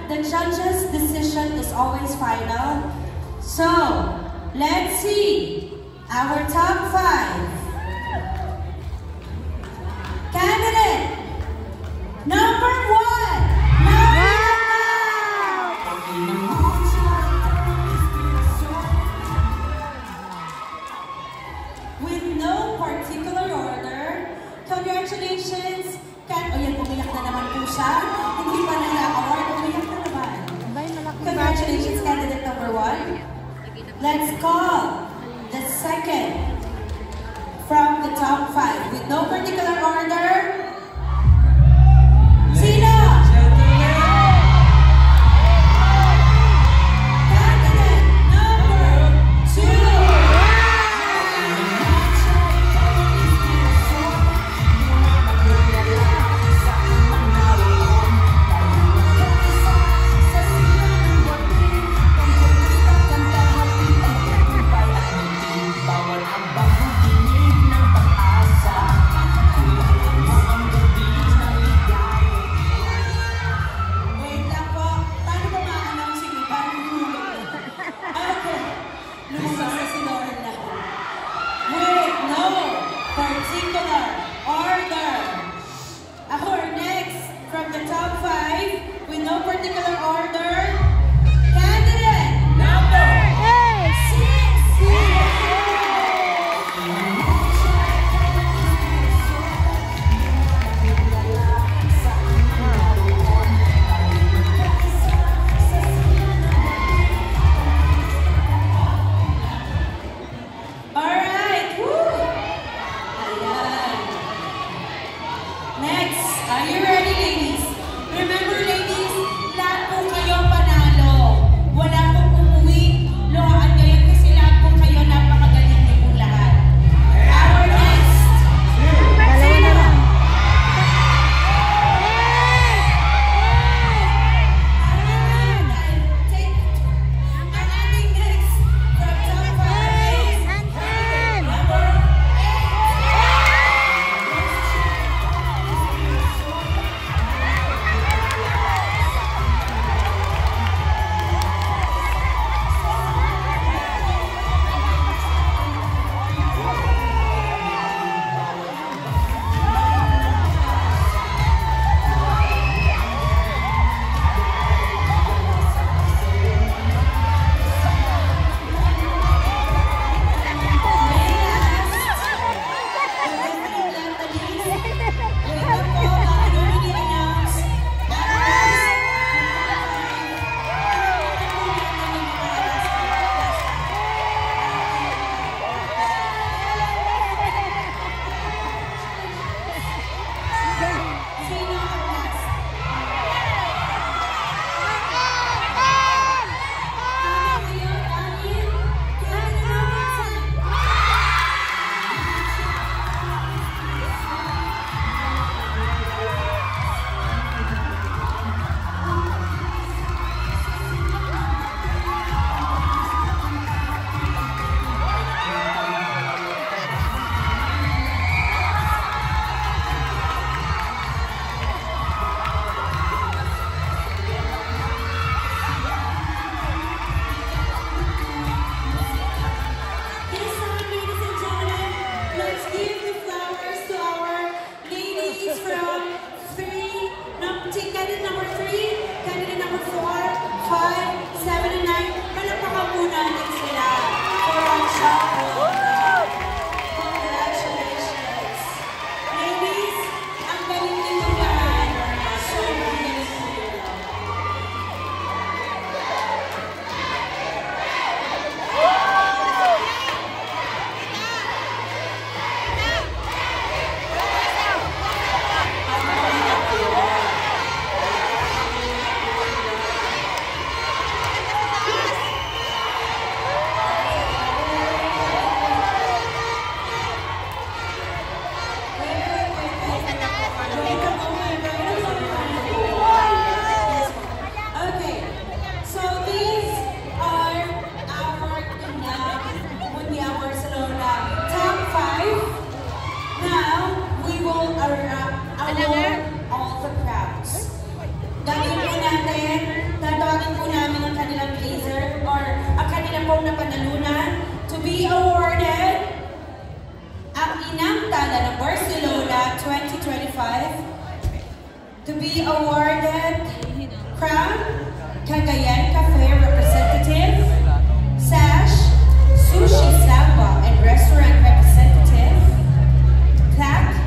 the judge's decision is always final. So, let's see our top 5. Candidate number 1. With no particular order, congratulations. Ayan, umiyak na naman po siya. Hindi pa nag-award, umiyak na naman. Congratulations, candidate number 1. Let's call the second from the top 5. With no particular order, sino? Candidate number 2. pong napanalunan to be awarded ang Inang Tala ng Barcelona 2025 to be awarded Crown Cagayan Cafe Representative, Sash Sushi Samba and Restaurant Representative, Plaque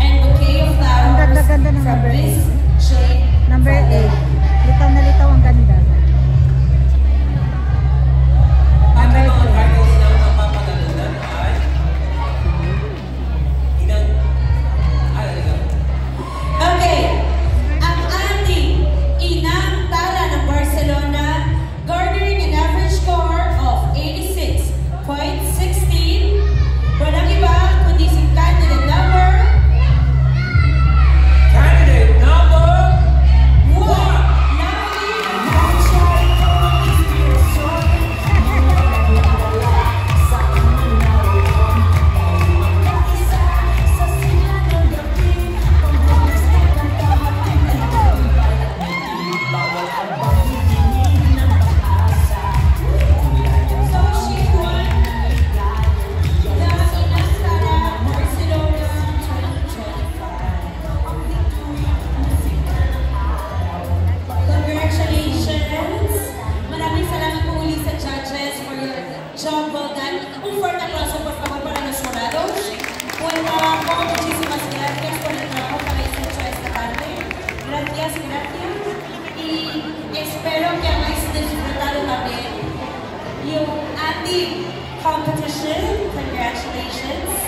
and Bouquet of Flowers from Miss J. Number 8. Litaw na litaw ang ganda. Number 2. Okay, ang ating Inang Tala ng Barcelona garnering an average score of 86.16. Walang iba kundi si candidate number 1. Job well done. Un fuerte aplauso, por favor, para los jurados. Buen trabajo, muchísimas gracias por el trabajo que habéis hecho esta tarde. Gracias, gracias. Y espero que hayáis disfrutado también yung ating competition. Congratulations.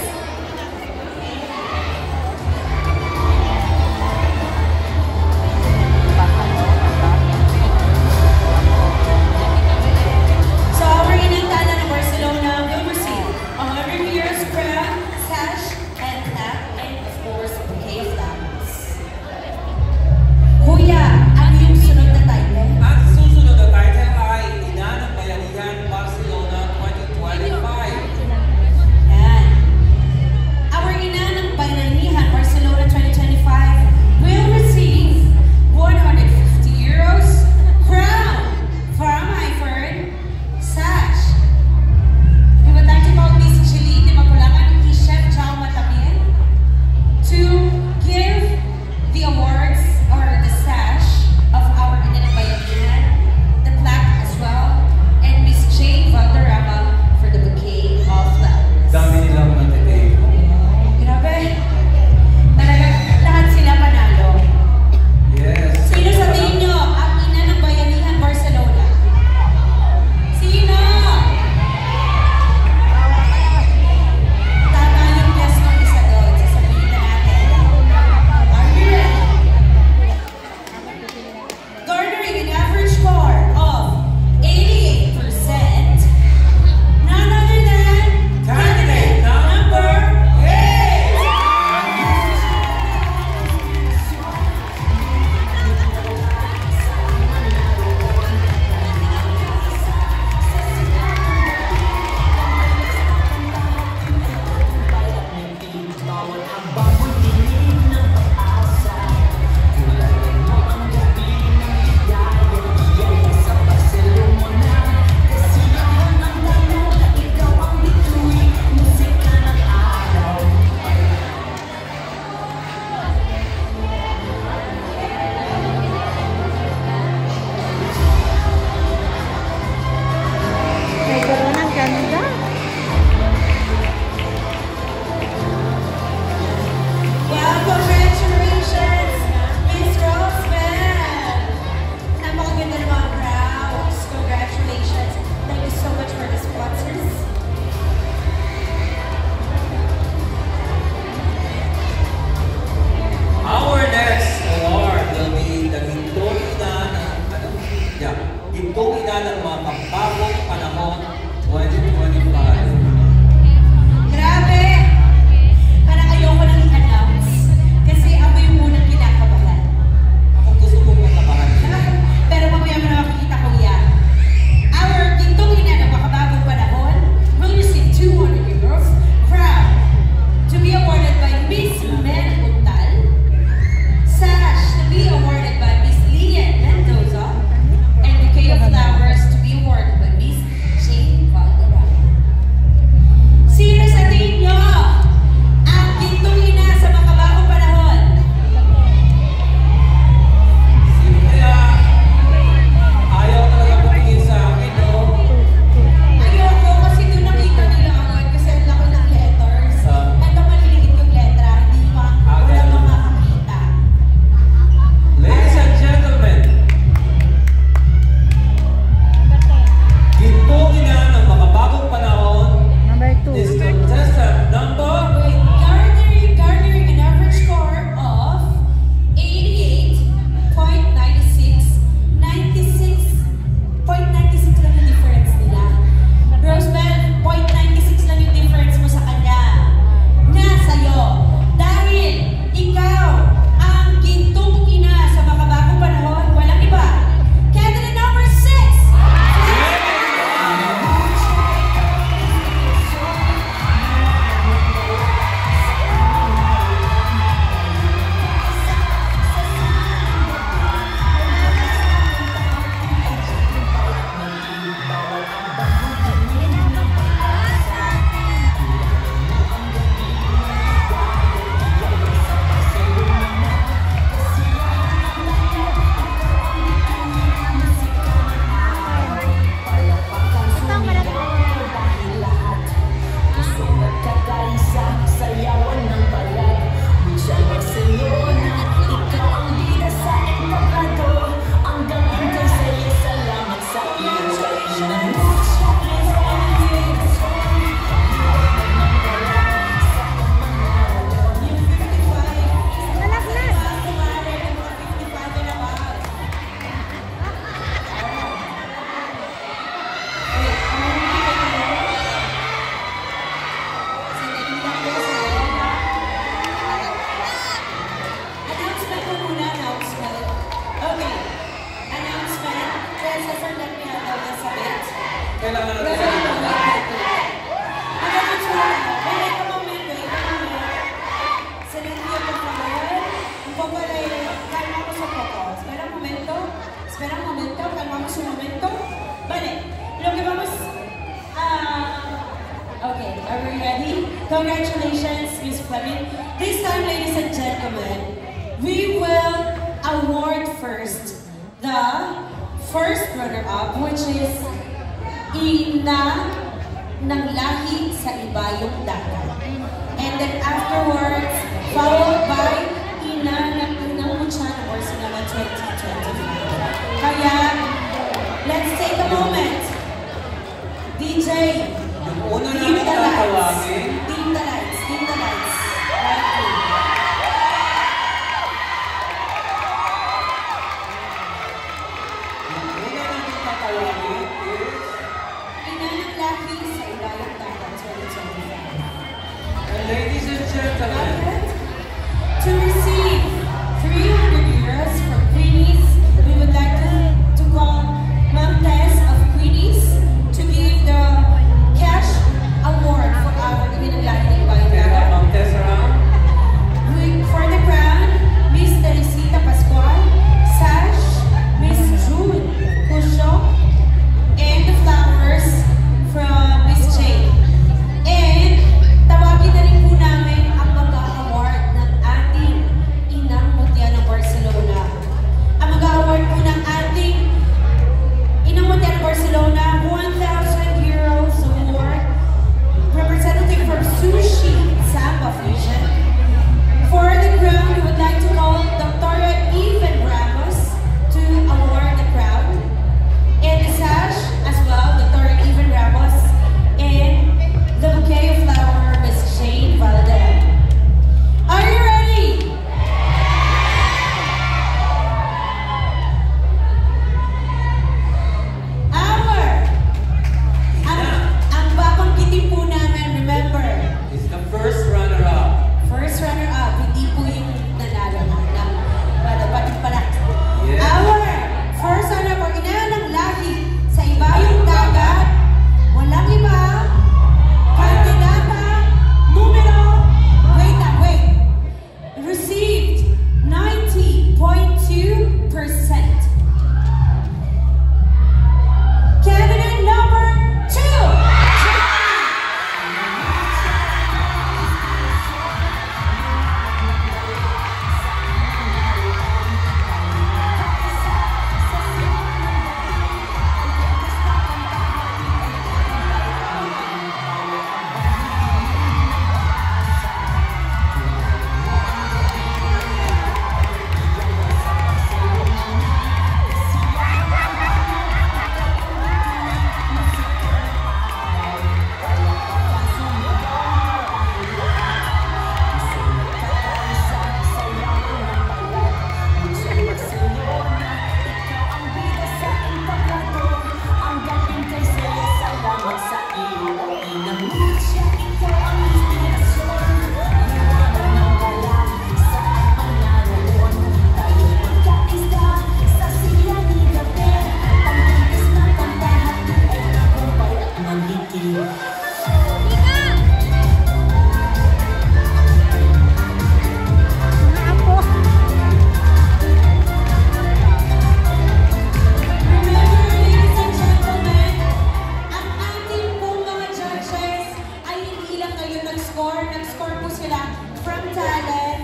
Kailangan natin Wait sa a moment. Silenzio, por favor. Un poco de... Calmamos un poco. Espera un momento. Calmamos un momento. Vale, lo que vamos a... Okay, are we ready? Congratulations, Miss Fleming. This time, ladies and gentlemen, we will award first the first runner-up, which is Ina ng Lahi sa Ibayong Dagat. And then afterwards, followed by Ina ng Inang Mucha ng Barcelona 2025. Kaya, let's take a moment. DJ, Yung una dim namin the lights. tatawagin. Dim the lights. Right here. Yung una namin tatawagin is... Ina ng Lahi sa Ibayong Dagat 2025. And ladies and gentlemen, To receive 300 euros from Queenies, we would like to call Ma'am Tess of Queenies to give the cash award for our Inilagay by kaya Ma'am Tess around. For the crown, Miss Teresita Pascual, Sash, Miss June Cusho, and the flowers from Miss Jane. And tawagin na rin po namin ang mag-award ng ating Inang Mutya ng Barcelona. Ang mag-award po ng ating Inang Mutya ng Barcelona, 1,000 euros award, representative from Sushi Samba Fusion. For the crown, we would like to call Dr. Even Ramos to award the crown. And the sash as well, Dr. Even Ramos. And the bouquet of flower, Miss Jane Valdez. Are you ready? Ang babanggitin po namin, remember, Is the first runner-up. first runner-up, hindi po yung nanalo ng pala. Yes. Our first runner-up, Ina ng Lahi sa Ibayong Dagat, walang iba, kandidata numero, wait, received 90.2%. Candidate number 2. Nag-score po sila from talent,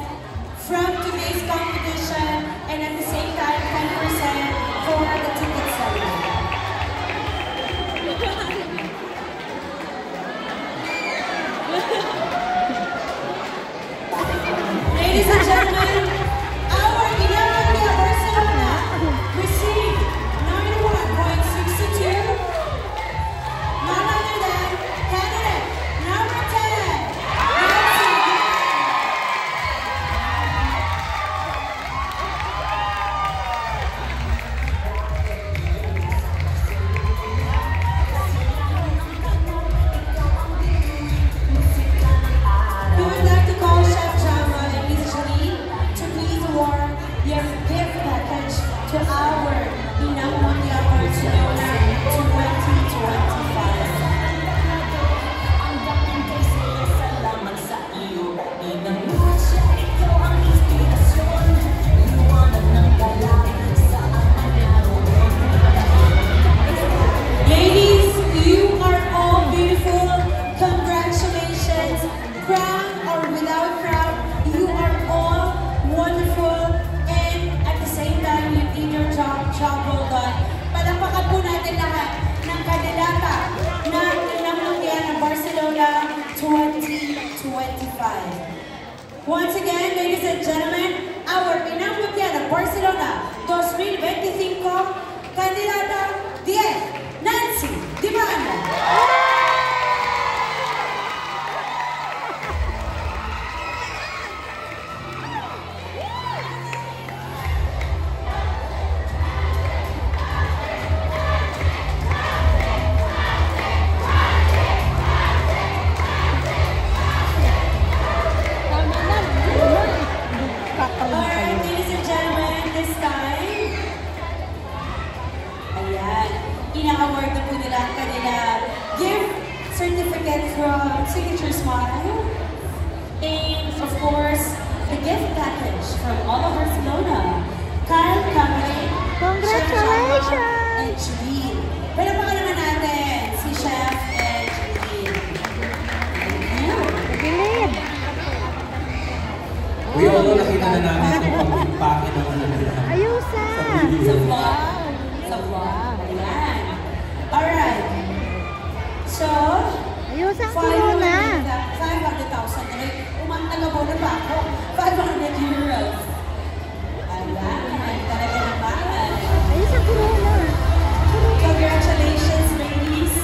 from today's competition, and at the same time, 10% for the ticket selling. Ladies and gentlemen, our Inang Mutya Barcelona received 91.62. None other than candidate number 10. We would like to call Chef Jama and Miss Janine to please award your gift package to our Inang Mutya Barcelona 2025. 2025. Once again, ladies and gentlemen, our Inang Mundial Barcelona 2025 candidata 10, Nancy Dimano. Alright, ladies and gentlemen, this time, ayan, ina-award na po nila ang kanila gift certificate from Signature Smile. And of course, the gift package from all of Barcelona. Kyle, Kamay, Congratulations! Chef, and Julie. Palapakan naman natin si Chef and Julie. Thank you. Bilib! We all know nakita na namin itong pag-impake ng ano nila. Ayusa! Sa vlog. Sa vlog. Ayan. Alright. So, Ayusa ang corona! 500,000. Umang-nagabo na ba ako? 500 euros. Ayan. Talaga naman. Ayusa ang corona! Congratulations, ladies.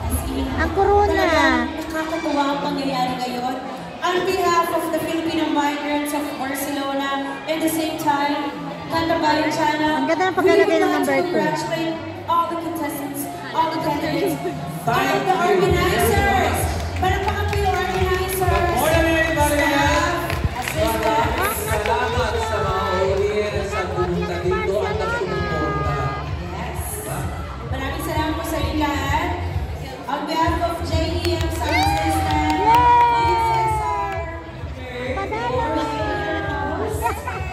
As in, Ang corona. talagang nakakatuwa ang pangyayari ngayon. On behalf of the Filipino migrants of Barcelona, at the same time, Tantabayan Channel, Ang ganda ng paglalagay ng we would number like to 2. congratulate all the contestants, all the candidates, all Thank of the you. organizers. Palakpakan po yung organizers. Good morning, everybody. Staff, assistants. Salamat sa mga audience sa pumunta dito at nagsuporta. Yes. Maraming salamat po sa inyo lahat. On behalf of JEM Sound System, Kuya Cesar,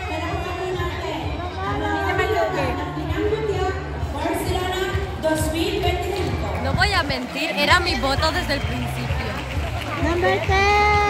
palakpakan natin ang mga kandidato ng Inang Mundial Barcelona 2025. No voy a mentir, era mi voto desde el principio. Number 10!